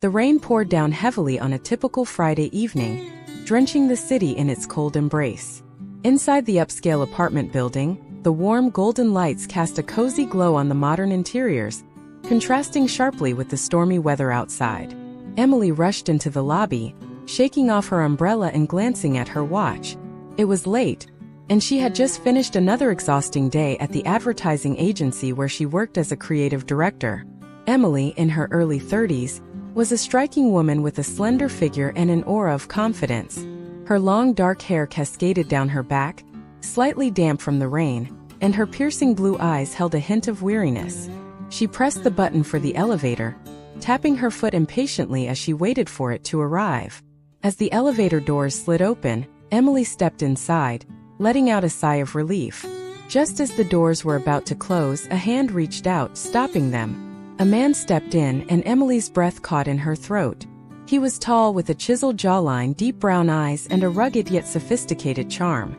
The rain poured down heavily on a typical Friday evening, drenching the city in its cold embrace. Inside the upscale apartment building, the warm golden lights cast a cozy glow on the modern interiors, contrasting sharply with the stormy weather outside. Emily rushed into the lobby, shaking off her umbrella and glancing at her watch. It was late, and she had just finished another exhausting day at the advertising agency where she worked as a creative director. Emily, in her early 30s, was a striking woman with a slender figure and an aura of confidence. Her long dark hair cascaded down her back, slightly damp from the rain, and her piercing blue eyes held a hint of weariness. She pressed the button for the elevator, tapping her foot impatiently as she waited for it to arrive. As the elevator doors slid open, Emily stepped inside, letting out a sigh of relief. Just as the doors were about to close, a hand reached out, stopping them. A man stepped in, and Emily's breath caught in her throat. He was tall, with a chiseled jawline, deep brown eyes, and a rugged yet sophisticated charm.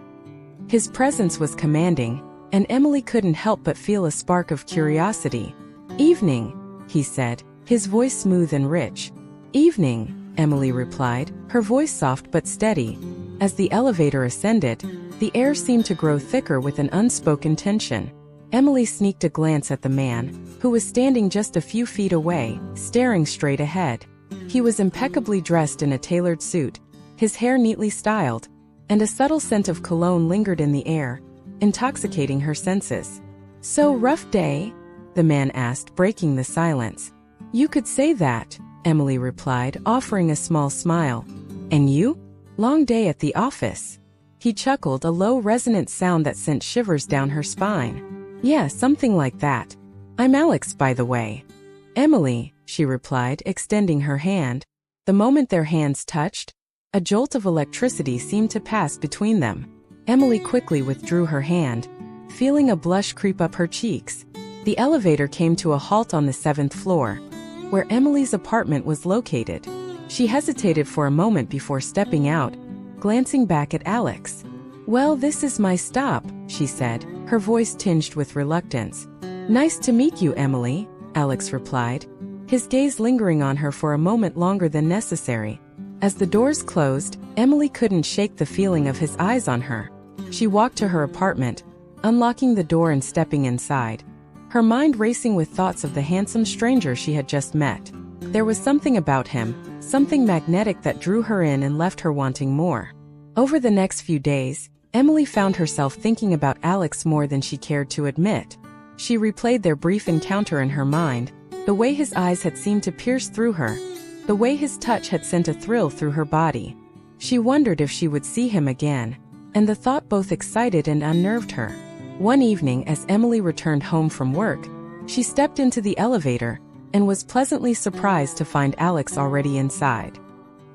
His presence was commanding, and Emily couldn't help but feel a spark of curiosity. "Evening," he said, his voice smooth and rich. "Evening," Emily replied, her voice soft but steady. As the elevator ascended, the air seemed to grow thicker with an unspoken tension. Emily sneaked a glance at the man, who was standing just a few feet away, staring straight ahead. He was impeccably dressed in a tailored suit, his hair neatly styled, and a subtle scent of cologne lingered in the air, intoxicating her senses. "So, rough day?" the man asked, breaking the silence. "You could say that," Emily replied, offering a small smile. "And you? Long day at the office?" He chuckled, a low resonant sound that sent shivers down her spine. "Yeah, something like that. I'm Alex, by the way." "Emily," she replied, extending her hand. The moment their hands touched, a jolt of electricity seemed to pass between them. Emily quickly withdrew her hand, feeling a blush creep up her cheeks. The elevator came to a halt on the 7th floor, where Emily's apartment was located. She hesitated for a moment before stepping out, glancing back at Alex. "Well, this is my stop," she said, her voice tinged with reluctance. "Nice to meet you, Emily," Alex replied, his gaze lingering on her for a moment longer than necessary. As the doors closed, Emily couldn't shake the feeling of his eyes on her. She walked to her apartment, unlocking the door and stepping inside, her mind racing with thoughts of the handsome stranger she had just met. There was something about him, something magnetic that drew her in and left her wanting more. Over the next few days, Emily found herself thinking about Alex more than she cared to admit. She replayed their brief encounter in her mind, the way his eyes had seemed to pierce through her, the way his touch had sent a thrill through her body. She wondered if she would see him again, and the thought both excited and unnerved her. One evening, as Emily returned home from work, she stepped into the elevator and was pleasantly surprised to find Alex already inside.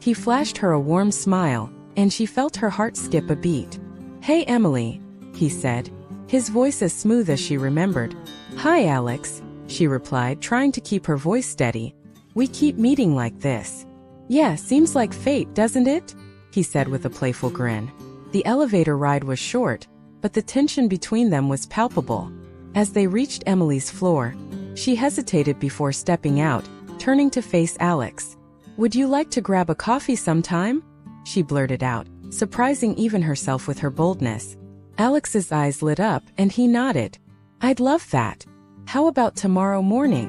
He flashed her a warm smile, and she felt her heart skip a beat. "Hey, Emily," he said, his voice as smooth as she remembered. "Hi, Alex," she replied, trying to keep her voice steady. "We keep meeting like this." "Yeah, seems like fate, doesn't it?" he said with a playful grin. The elevator ride was short, but the tension between them was palpable. As they reached Emily's floor, she hesitated before stepping out, turning to face Alex. "Would you like to grab a coffee sometime?" she blurted out, surprising even herself with her boldness. Alex's eyes lit up, and he nodded. "I'd love that. How about tomorrow morning?"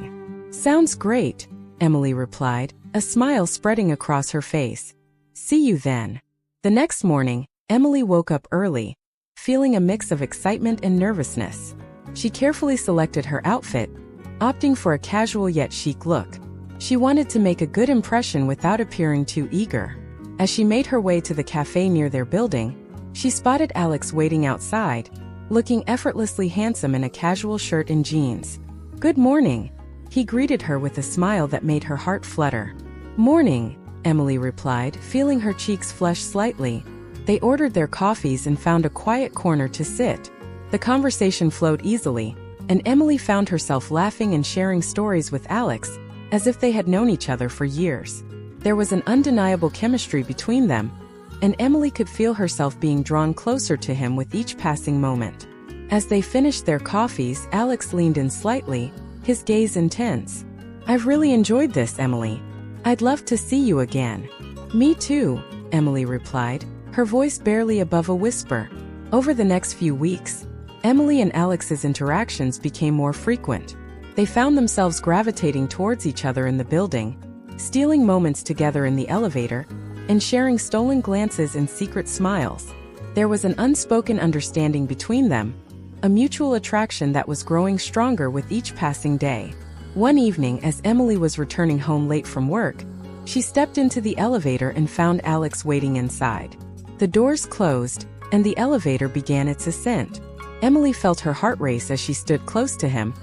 "Sounds great," Emily replied, a smile spreading across her face. "See you then." The next morning, Emily woke up early, feeling a mix of excitement and nervousness. She carefully selected her outfit, opting for a casual yet chic look. She wanted to make a good impression without appearing too eager. As she made her way to the cafe near their building, she spotted Alex waiting outside, looking effortlessly handsome in a casual shirt and jeans. "Good morning," he greeted her with a smile that made her heart flutter. "Morning," Emily replied, feeling her cheeks flush slightly. They ordered their coffees and found a quiet corner to sit. The conversation flowed easily, and Emily found herself laughing and sharing stories with Alex, as if they had known each other for years. There was an undeniable chemistry between them, and Emily could feel herself being drawn closer to him with each passing moment. As they finished their coffees, Alex leaned in slightly, his gaze intense. "I've really enjoyed this, Emily. I'd love to see you again. Me too, Emily replied, her voice barely above a whisper. Over the next few weeks, Emily and Alex's interactions became more frequent. They found themselves gravitating towards each other in the building, stealing moments together in the elevator, and sharing stolen glances and secret smiles. There was an unspoken understanding between them, a mutual attraction that was growing stronger with each passing day. One evening, as Emily was returning home late from work, she stepped into the elevator and found Alex waiting inside. The doors closed, and the elevator began its ascent. Emily felt her heart race as she stood close to him,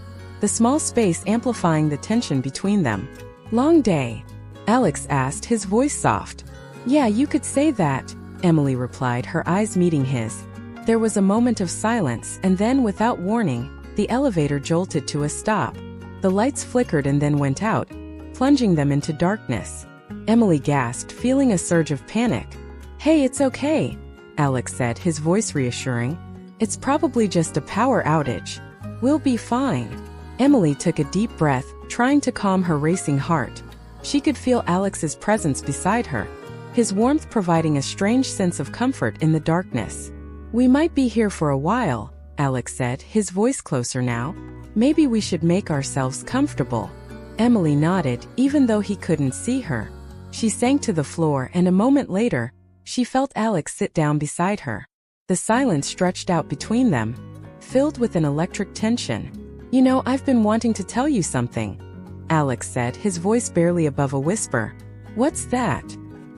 the small space amplifying the tension between them. "Long day?" Alex asked, his voice soft. "Yeah, you could say that," Emily replied, her eyes meeting his. There was a moment of silence, and then, without warning, the elevator jolted to a stop. The lights flickered and then went out, plunging them into darkness. Emily gasped, feeling a surge of panic. "Hey, it's okay," Alex said, his voice reassuring. "It's probably just a power outage. We'll be fine." Emily took a deep breath, trying to calm her racing heart. She could feel Alex's presence beside her, his warmth providing a strange sense of comfort in the darkness. "We might be here for a while," Alex said, his voice closer now. "Maybe we should make ourselves comfortable." Emily nodded, even though he couldn't see her. She sank to the floor, and a moment later, she felt Alex sit down beside her. The silence stretched out between them, filled with an electric tension. "You know, I've been wanting to tell you something," Alex said, his voice barely above a whisper. "What's that?"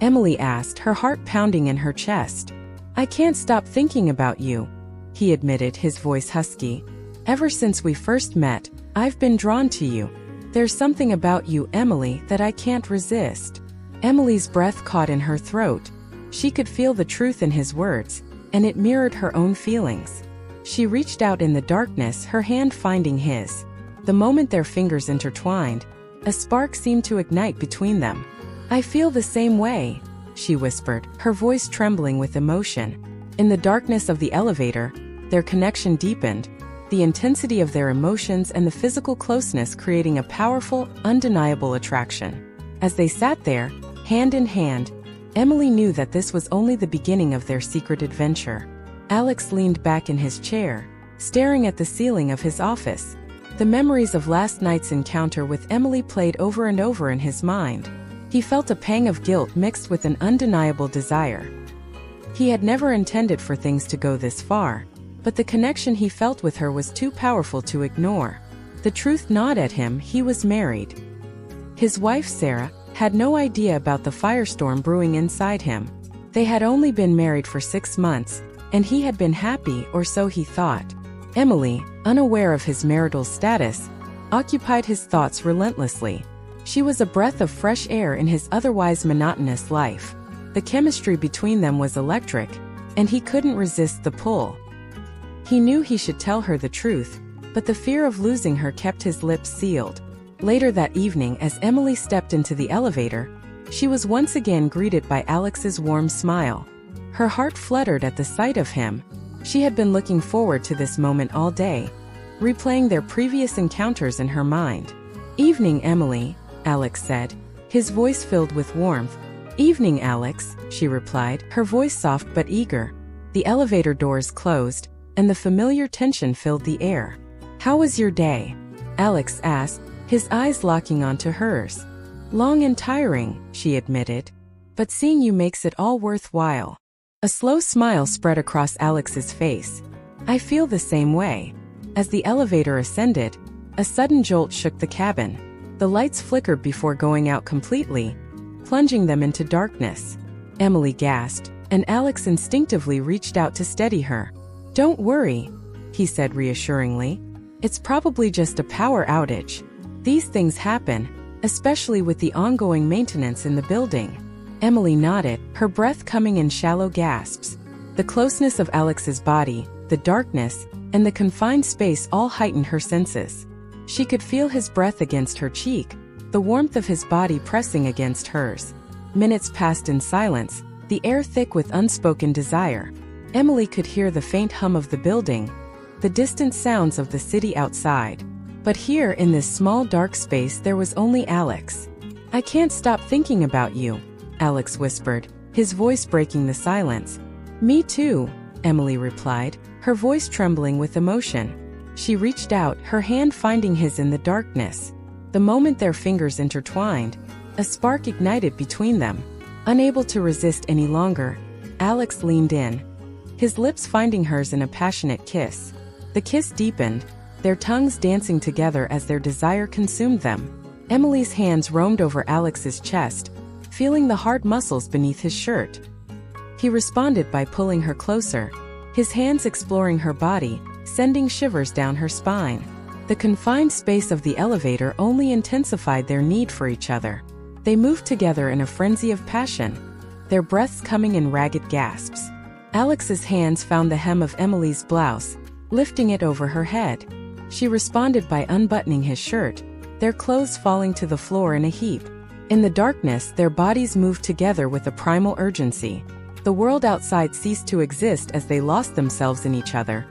Emily asked, her heart pounding in her chest. "I can't stop thinking about you," he admitted, his voice husky. "Ever since we first met, I've been drawn to you. There's something about you, Emily, that I can't resist." Emily's breath caught in her throat. She could feel the truth in his words, and it mirrored her own feelings. She reached out in the darkness, her hand finding his. The moment their fingers intertwined, a spark seemed to ignite between them. "I feel the same way," she whispered, her voice trembling with emotion. In the darkness of the elevator, their connection deepened, the intensity of their emotions and the physical closeness creating a powerful, undeniable attraction. As they sat there, hand in hand, Emily knew that this was only the beginning of their secret adventure. Alex leaned back in his chair, staring at the ceiling of his office. The memories of last night's encounter with Emily played over and over in his mind. He felt a pang of guilt mixed with an undeniable desire. He had never intended for things to go this far, but the connection he felt with her was too powerful to ignore. The truth gnawed at him: he was married. His wife, Sarah, had no idea about the firestorm brewing inside him. They had only been married for 6 months, and he had been happy, or so he thought. Emily, unaware of his marital status, occupied his thoughts relentlessly. She was a breath of fresh air in his otherwise monotonous life. The chemistry between them was electric, and he couldn't resist the pull. He knew he should tell her the truth, but the fear of losing her kept his lips sealed. Later that evening, as Emily stepped into the elevator, she was once again greeted by Alex's warm smile. Her heart fluttered at the sight of him. She had been looking forward to this moment all day, replaying their previous encounters in her mind. "Evening, Emily," Alex said, his voice filled with warmth. "Evening, Alex," she replied, her voice soft but eager. The elevator doors closed, and the familiar tension filled the air. "How was your day?" Alex asked, his eyes locking onto hers. "Long and tiring," she admitted, "but seeing you makes it all worthwhile." A slow smile spread across Alex's face. "I feel the same way." As the elevator ascended, a sudden jolt shook the cabin. The lights flickered before going out completely, plunging them into darkness. Emily gasped, and Alex instinctively reached out to steady her. "Don't worry," he said reassuringly. "It's probably just a power outage. These things happen, especially with the ongoing maintenance in the building." Emily nodded, her breath coming in shallow gasps. The closeness of Alex's body, the darkness, and the confined space all heightened her senses. She could feel his breath against her cheek, the warmth of his body pressing against hers. Minutes passed in silence, the air thick with unspoken desire. Emily could hear the faint hum of the building, the distant sounds of the city outside. But here in this small dark space there was only Alex. I can't stop thinking about you, Alex whispered, his voice breaking the silence. Me too, Emily replied, her voice trembling with emotion. She reached out, her hand finding his in the darkness. The moment their fingers intertwined, a spark ignited between them. Unable to resist any longer, Alex leaned in, his lips finding hers in a passionate kiss. The kiss deepened, their tongues dancing together as their desire consumed them. Emily's hands roamed over Alex's chest, feeling the hard muscles beneath his shirt. He responded by pulling her closer, his hands exploring her body, sending shivers down her spine. The confined space of the elevator only intensified their need for each other. They moved together in a frenzy of passion, their breaths coming in ragged gasps. Alex's hands found the hem of Emily's blouse, lifting it over her head. She responded by unbuttoning his shirt, their clothes falling to the floor in a heap. In the darkness, their bodies moved together with a primal urgency. The world outside ceased to exist as they lost themselves in each other,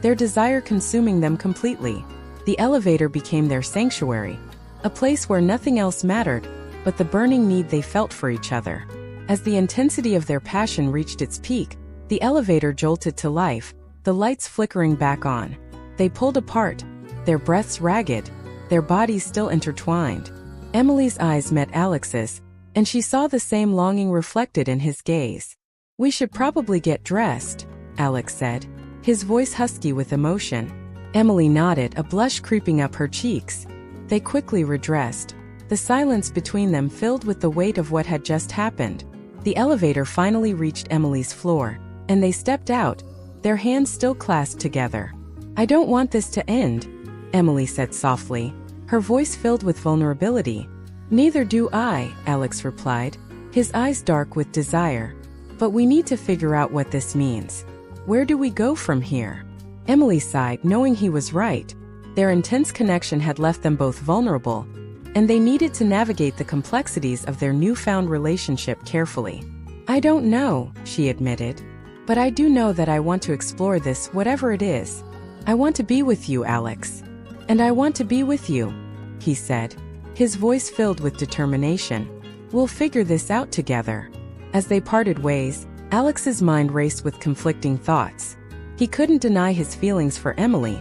their desire consuming them completely. The elevator became their sanctuary, a place where nothing else mattered but the burning need they felt for each other. As the intensity of their passion reached its peak, the elevator jolted to life, the lights flickering back on. They pulled apart, their breaths ragged, their bodies still intertwined. Emily's eyes met Alex's, and she saw the same longing reflected in his gaze. We should probably get dressed, Alex said, his voice husky with emotion. Emily nodded, a blush creeping up her cheeks. They quickly redressed, the silence between them filled with the weight of what had just happened. The elevator finally reached Emily's floor, and they stepped out, their hands still clasped together. I don't want this to end, Emily said softly, her voice filled with vulnerability. Neither do I, Alex replied, his eyes dark with desire. But we need to figure out what this means. Where do we go from here? Emily sighed, knowing he was right. Their intense connection had left them both vulnerable, and they needed to navigate the complexities of their newfound relationship carefully. I don't know, she admitted. But I do know that I want to explore this, whatever it is. I want to be with you, Alex. And I want to be with you, he said, his voice filled with determination. We'll figure this out together. As they parted ways, Alex's mind raced with conflicting thoughts. He couldn't deny his feelings for Emily,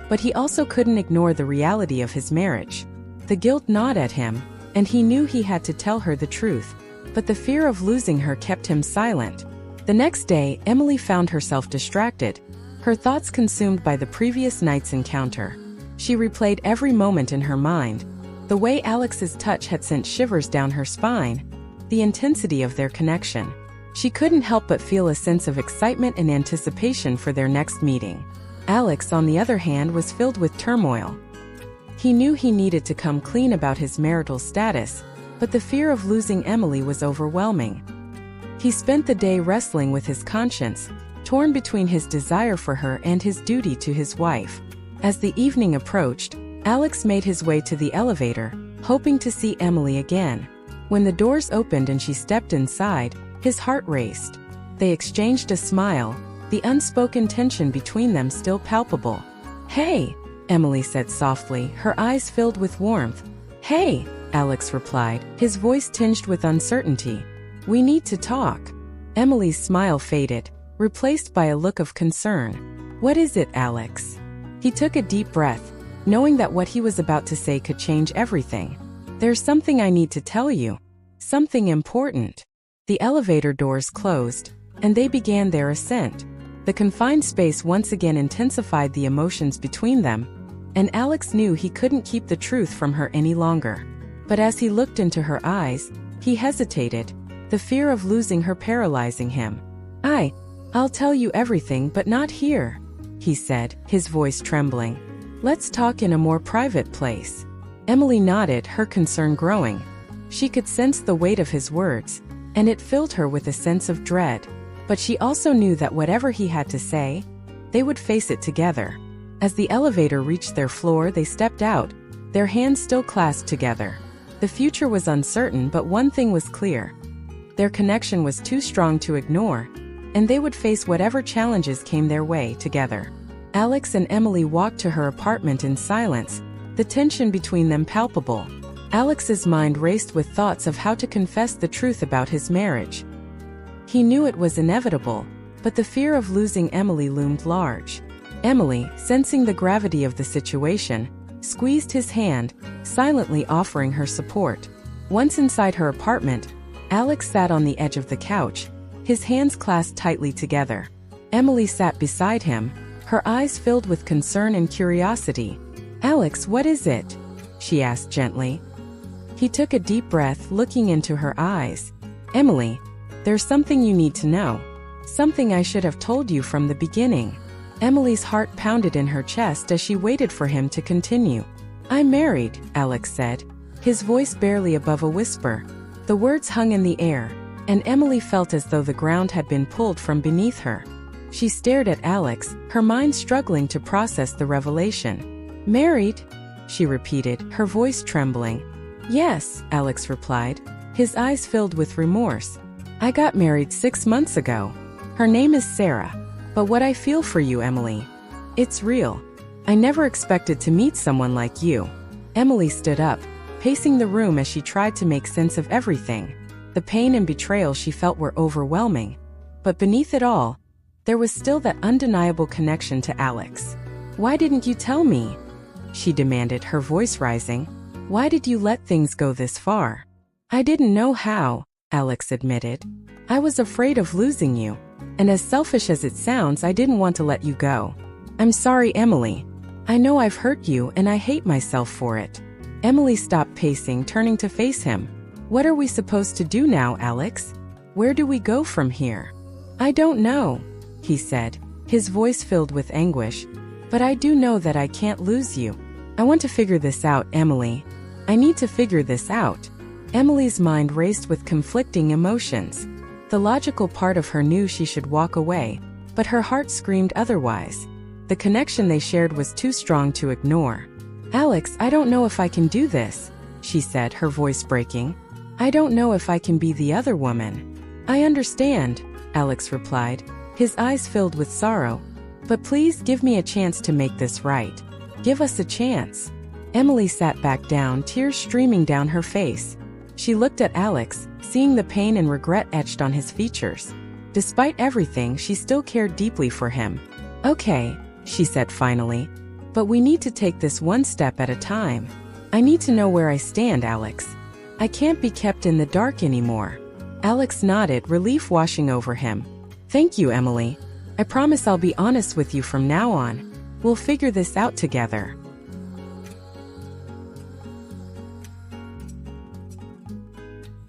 but he also couldn't ignore the reality of his marriage. The guilt gnawed at him, and he knew he had to tell her the truth, but the fear of losing her kept him silent. The next day, Emily found herself distracted, her thoughts consumed by the previous night's encounter. She replayed every moment in her mind, the way Alex's touch had sent shivers down her spine, the intensity of their connection. She couldn't help but feel a sense of excitement and anticipation for their next meeting. Alex, on the other hand, was filled with turmoil. He knew he needed to come clean about his marital status, but the fear of losing Emily was overwhelming. He spent the day wrestling with his conscience, torn between his desire for her and his duty to his wife. As the evening approached, Alex made his way to the elevator, hoping to see Emily again. When the doors opened and she stepped inside, his heart raced. They exchanged a smile, the unspoken tension between them still palpable. Hey, Emily said softly, her eyes filled with warmth. Hey, Alex replied, his voice tinged with uncertainty. We need to talk. Emily's smile faded, replaced by a look of concern. What is it, Alex? He took a deep breath, knowing that what he was about to say could change everything. There's something I need to tell you. Something important. The elevator doors closed, and they began their ascent. The confined space once again intensified the emotions between them, and Alex knew he couldn't keep the truth from her any longer. But as he looked into her eyes, he hesitated, the fear of losing her paralyzing him. I'll tell you everything, but not here, he said, his voice trembling. Let's talk in a more private place. Emily nodded, her concern growing. She could sense the weight of his words, and it filled her with a sense of dread. But she also knew that whatever he had to say, they would face it together. As the elevator reached their floor, they stepped out, their hands still clasped together. The future was uncertain, but one thing was clear. Their connection was too strong to ignore, and they would face whatever challenges came their way together. Alex and Emily walked to her apartment in silence, the tension between them palpable. Alex's mind raced with thoughts of how to confess the truth about his marriage. He knew it was inevitable, but the fear of losing Emily loomed large. Emily, sensing the gravity of the situation, squeezed his hand, silently offering her support. Once inside her apartment, Alex sat on the edge of the couch, his hands clasped tightly together. Emily sat beside him, her eyes filled with concern and curiosity. "Alex, what is it?" she asked gently. He took a deep breath, looking into her eyes. "Emily, there's something you need to know. Something I should have told you from the beginning." Emily's heart pounded in her chest as she waited for him to continue. "I'm married," Alex said, his voice barely above a whisper. The words hung in the air, and Emily felt as though the ground had been pulled from beneath her. She stared at Alex, her mind struggling to process the revelation. "Married?" she repeated, her voice trembling. "Yes," Alex replied, his eyes filled with remorse. "I got married 6 months ago. Her name is Sarah. But what I feel for you, Emily, it's real. I never expected to meet someone like you." Emily stood up, pacing the room as she tried to make sense of everything. The pain and betrayal she felt were overwhelming. But beneath it all, there was still that undeniable connection to Alex. "Why didn't you tell me?" she demanded, her voice rising. "Why did you let things go this far?" "I didn't know how," Alex admitted. "I was afraid of losing you. And as selfish as it sounds, I didn't want to let you go. I'm sorry, Emily. I know I've hurt you and I hate myself for it." Emily stopped pacing, turning to face him. "What are we supposed to do now, Alex? Where do we go from here?" "I don't know," he said, his voice filled with anguish. "But I do know that I can't lose you. I want to figure this out, Emily. I need to figure this out." Emily's mind raced with conflicting emotions. The logical part of her knew she should walk away, but her heart screamed otherwise. The connection they shared was too strong to ignore. "Alex, I don't know if I can do this," she said, her voice breaking. "I don't know if I can be the other woman." "I understand," Alex replied, his eyes filled with sorrow. "But please give me a chance to make this right. Give us a chance." Emily sat back down, tears streaming down her face. She looked at Alex, seeing the pain and regret etched on his features. Despite everything, she still cared deeply for him. "Okay," she said finally, "but we need to take this one step at a time. I need to know where I stand, Alex. I can't be kept in the dark anymore." Alex nodded, relief washing over him. "Thank you, Emily. I promise I'll be honest with you from now on. We'll figure this out together."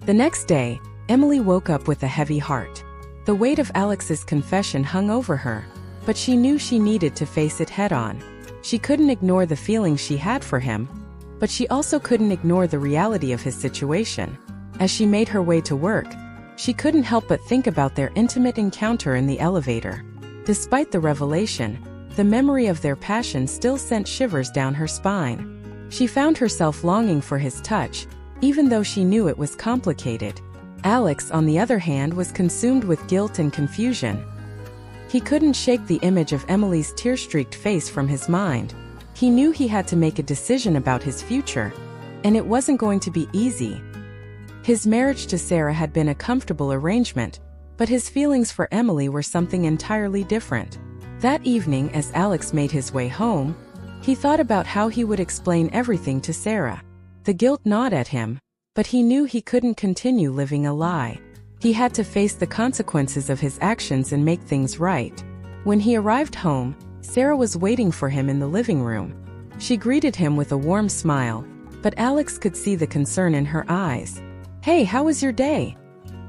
The next day, Emily woke up with a heavy heart. The weight of Alex's confession hung over her, but she knew she needed to face it head-on. She couldn't ignore the feelings she had for him, but she also couldn't ignore the reality of his situation. As she made her way to work, she couldn't help but think about their intimate encounter in the elevator. Despite the revelation, the memory of their passion still sent shivers down her spine. She found herself longing for his touch, even though she knew it was complicated. Alex, on the other hand, was consumed with guilt and confusion. He couldn't shake the image of Emily's tear-streaked face from his mind. He knew he had to make a decision about his future, and it wasn't going to be easy. His marriage to Sarah had been a comfortable arrangement, but his feelings for Emily were something entirely different. That evening, as Alex made his way home, he thought about how he would explain everything to Sarah. The guilt gnawed at him, but he knew he couldn't continue living a lie. He had to face the consequences of his actions and make things right. When he arrived home, Sarah was waiting for him in the living room. She greeted him with a warm smile, but Alex could see the concern in her eyes. "Hey, how was your day?"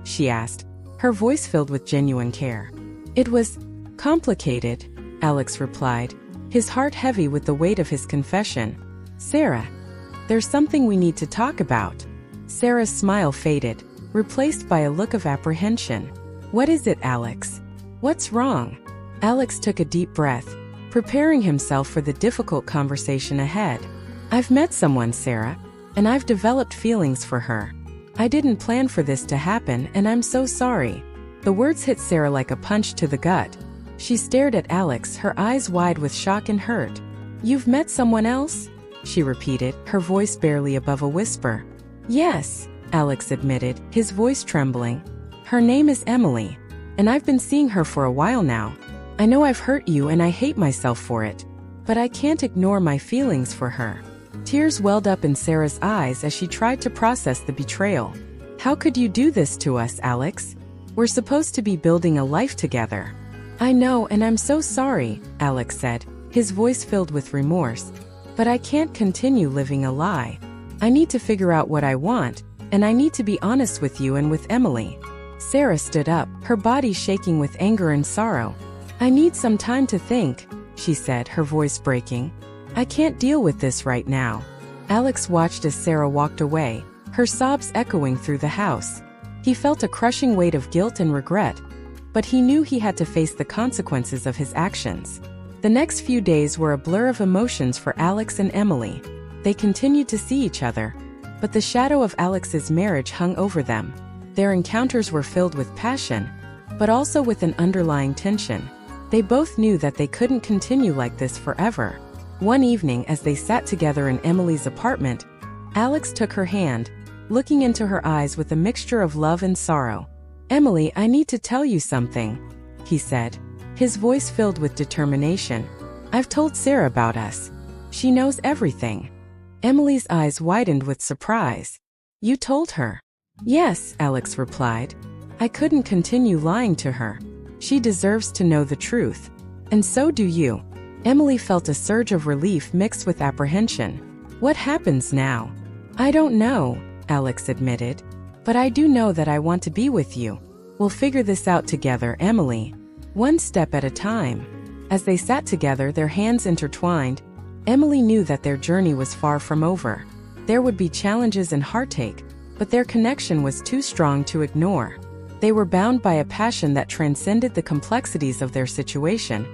she asked, her voice filled with genuine care. "It was complicated," Alex replied, his heart heavy with the weight of his confession. "Sarah, there's something we need to talk about." Sarah's smile faded, replaced by a look of apprehension. "What is it, Alex? What's wrong?" Alex took a deep breath, preparing himself for the difficult conversation ahead. "I've met someone, Sarah, and I've developed feelings for her. I didn't plan for this to happen, and I'm so sorry." The words hit Sarah like a punch to the gut. She stared at Alex, her eyes wide with shock and hurt. "You've met someone else?" she repeated, her voice barely above a whisper. Yes, Alex admitted, his voice trembling. Her name is Emily, and I've been seeing her for a while now. I know I've hurt you and I hate myself for it, but I can't ignore my feelings for her. Tears welled up in Sarah's eyes as she tried to process the betrayal. How could you do this to us, Alex? We're supposed to be building a life together. I know, and I'm so sorry, Alex said, his voice filled with remorse. But I can't continue living a lie. I need to figure out what I want, and I need to be honest with you and with Emily. Sarah stood up, her body shaking with anger and sorrow. I need some time to think, she said, her voice breaking. I can't deal with this right now. Alex watched as Sarah walked away, her sobs echoing through the house. He felt a crushing weight of guilt and regret, but he knew he had to face the consequences of his actions. The next few days were a blur of emotions for Alex and Emily. They continued to see each other, but the shadow of Alex's marriage hung over them. Their encounters were filled with passion, but also with an underlying tension. They both knew that they couldn't continue like this forever. One evening, as they sat together in Emily's apartment, Alex took her hand, looking into her eyes with a mixture of love and sorrow. Emily, I need to tell you something, he said, his voice filled with determination. I've told Sarah about us. She knows everything. Emily's eyes widened with surprise. You told her? Yes, Alex replied. I couldn't continue lying to her. She deserves to know the truth. And so do you. Emily felt a surge of relief mixed with apprehension. What happens now? I don't know, Alex admitted. But I do know that I want to be with you. We'll figure this out together, Emily. One step at a time. As they sat together, their hands intertwined, Emily knew that their journey was far from over. There would be challenges and heartache, but their connection was too strong to ignore. They were bound by a passion that transcended the complexities of their situation,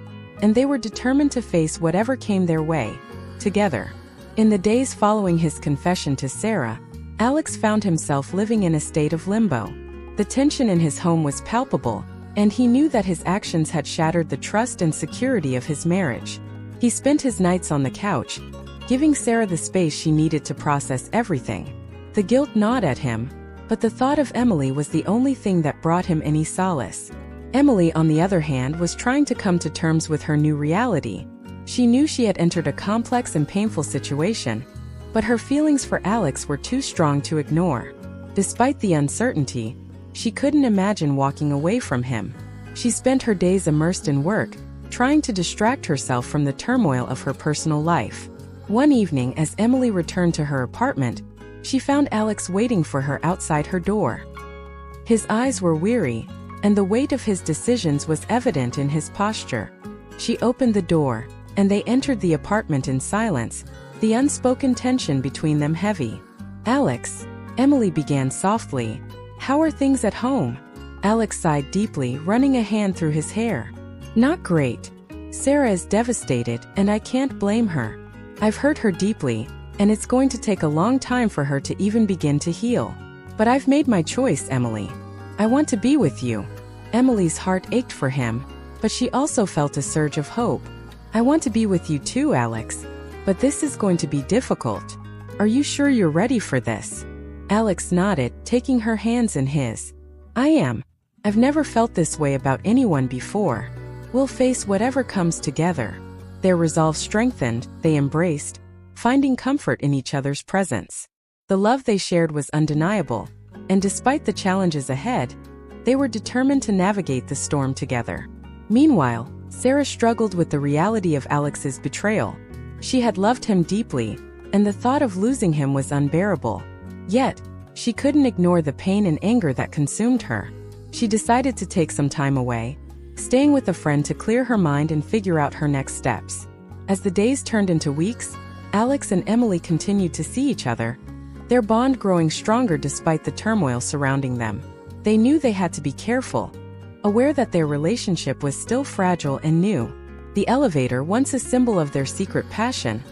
and they were determined to face whatever came their way, together. In the days following his confession to Sarah, Alex found himself living in a state of limbo. The tension in his home was palpable, and he knew that his actions had shattered the trust and security of his marriage. He spent his nights on the couch, giving Sarah the space she needed to process everything. The guilt gnawed at him, but the thought of Emily was the only thing that brought him any solace. Emily, on the other hand, was trying to come to terms with her new reality. She knew she had entered a complex and painful situation, but her feelings for Alex were too strong to ignore. Despite the uncertainty, she couldn't imagine walking away from him. She spent her days immersed in work, trying to distract herself from the turmoil of her personal life. One evening, as Emily returned to her apartment, she found Alex waiting for her outside her door. His eyes were weary, and the weight of his decisions was evident in his posture. She opened the door, and they entered the apartment in silence, the unspoken tension between them heavy. Alex, Emily began softly. How are things at home? Alex sighed deeply, running a hand through his hair. Not great. Sarah is devastated, and I can't blame her. I've hurt her deeply, and it's going to take a long time for her to even begin to heal. But I've made my choice, Emily. I want to be with you. Emily's heart ached for him, but she also felt a surge of hope. I want to be with you too, Alex. But this is going to be difficult. Are you sure you're ready for this? Alex nodded, taking her hands in his. I am. I've never felt this way about anyone before. We'll face whatever comes together. Their resolve strengthened, they embraced, finding comfort in each other's presence. The love they shared was undeniable, and despite the challenges ahead, they were determined to navigate the storm together. Meanwhile, Sarah struggled with the reality of Alex's betrayal. She had loved him deeply, and the thought of losing him was unbearable. Yet, she couldn't ignore the pain and anger that consumed her. She decided to take some time away, staying with a friend to clear her mind and figure out her next steps. As the days turned into weeks, Alex and Emily continued to see each other, their bond growing stronger despite the turmoil surrounding them. They knew they had to be careful, aware that their relationship was still fragile and new. The elevator, once a symbol of their secret passion,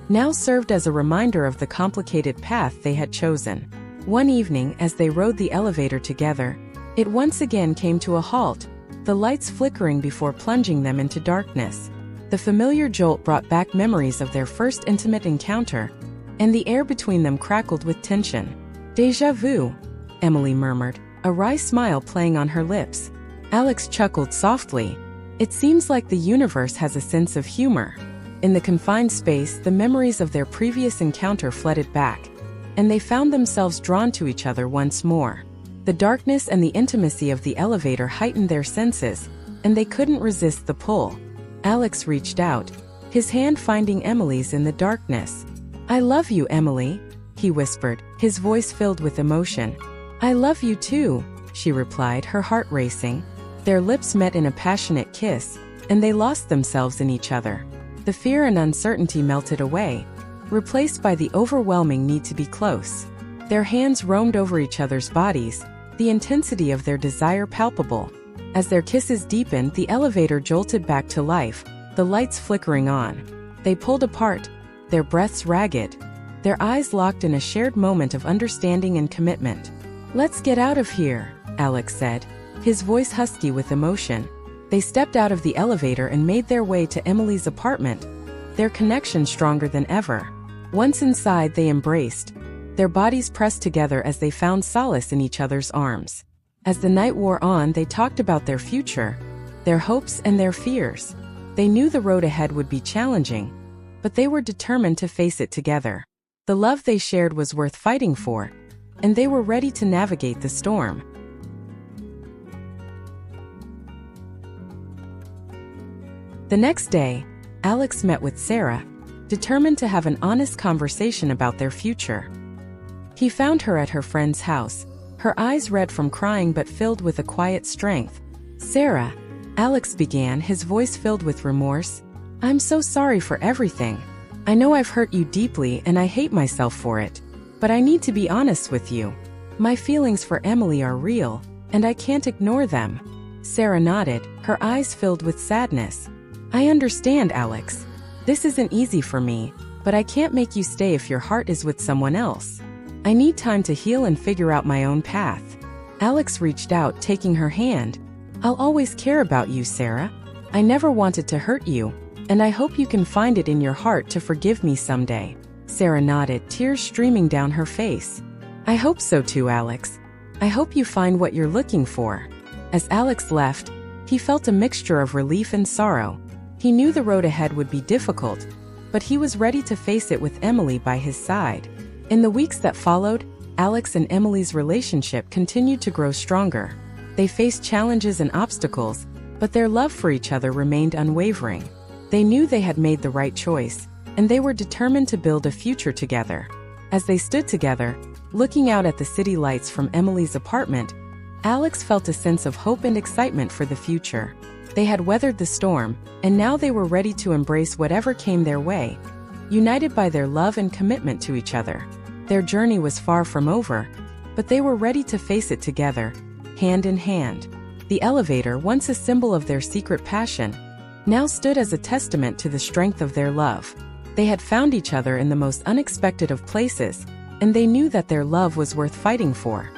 now served as a reminder of the complicated path they had chosen. One evening, as they rode the elevator together, it once again came to a halt, the lights flickering before plunging them into darkness. The familiar jolt brought back memories of their first intimate encounter, and the air between them crackled with tension. Déjà vu, Emily murmured, a wry smile playing on her lips. Alex chuckled softly. It seems like the universe has a sense of humor. In the confined space, the memories of their previous encounter flooded back, and they found themselves drawn to each other once more. The darkness and the intimacy of the elevator heightened their senses, and they couldn't resist the pull. Alex reached out, his hand finding Emily's in the darkness. "I love you, Emily," he whispered, his voice filled with emotion. "I love you too," she replied, her heart racing. Their lips met in a passionate kiss, and they lost themselves in each other. The fear and uncertainty melted away, replaced by the overwhelming need to be close. Their hands roamed over each other's bodies, the intensity of their desire palpable. As their kisses deepened, the elevator jolted back to life, the lights flickering on. They pulled apart, their breaths ragged, their eyes locked in a shared moment of understanding and commitment. "Let's get out of here," Alex said, his voice husky with emotion. They stepped out of the elevator and made their way to Emily's apartment, their connection stronger than ever. Once inside, they embraced, their bodies pressed together as they found solace in each other's arms. As the night wore on, they talked about their future, their hopes and their fears. They knew the road ahead would be challenging, but they were determined to face it together. The love they shared was worth fighting for, and they were ready to navigate the storm. The next day, Alex met with Sarah, determined to have an honest conversation about their future. He found her at her friend's house, her eyes red from crying but filled with a quiet strength. "Sarah," Alex began, his voice filled with remorse, "I'm so sorry for everything. I know I've hurt you deeply and I hate myself for it, but I need to be honest with you. My feelings for Emily are real, and I can't ignore them." Sarah nodded, her eyes filled with sadness. "I understand, Alex. This isn't easy for me, but I can't make you stay if your heart is with someone else. I need time to heal and figure out my own path." Alex reached out, taking her hand. "I'll always care about you, Sarah. I never wanted to hurt you, and I hope you can find it in your heart to forgive me someday." Sarah nodded, tears streaming down her face. "I hope so too, Alex. I hope you find what you're looking for." As Alex left, he felt a mixture of relief and sorrow. He knew the road ahead would be difficult, but he was ready to face it with Emily by his side. In the weeks that followed, Alex and Emily's relationship continued to grow stronger. They faced challenges and obstacles, but their love for each other remained unwavering. They knew they had made the right choice, and they were determined to build a future together. As they stood together, looking out at the city lights from Emily's apartment, Alex felt a sense of hope and excitement for the future. They had weathered the storm, and now they were ready to embrace whatever came their way, united by their love and commitment to each other. Their journey was far from over, but they were ready to face it together, hand in hand. The elevator, once a symbol of their secret passion, now stood as a testament to the strength of their love. They had found each other in the most unexpected of places, and they knew that their love was worth fighting for.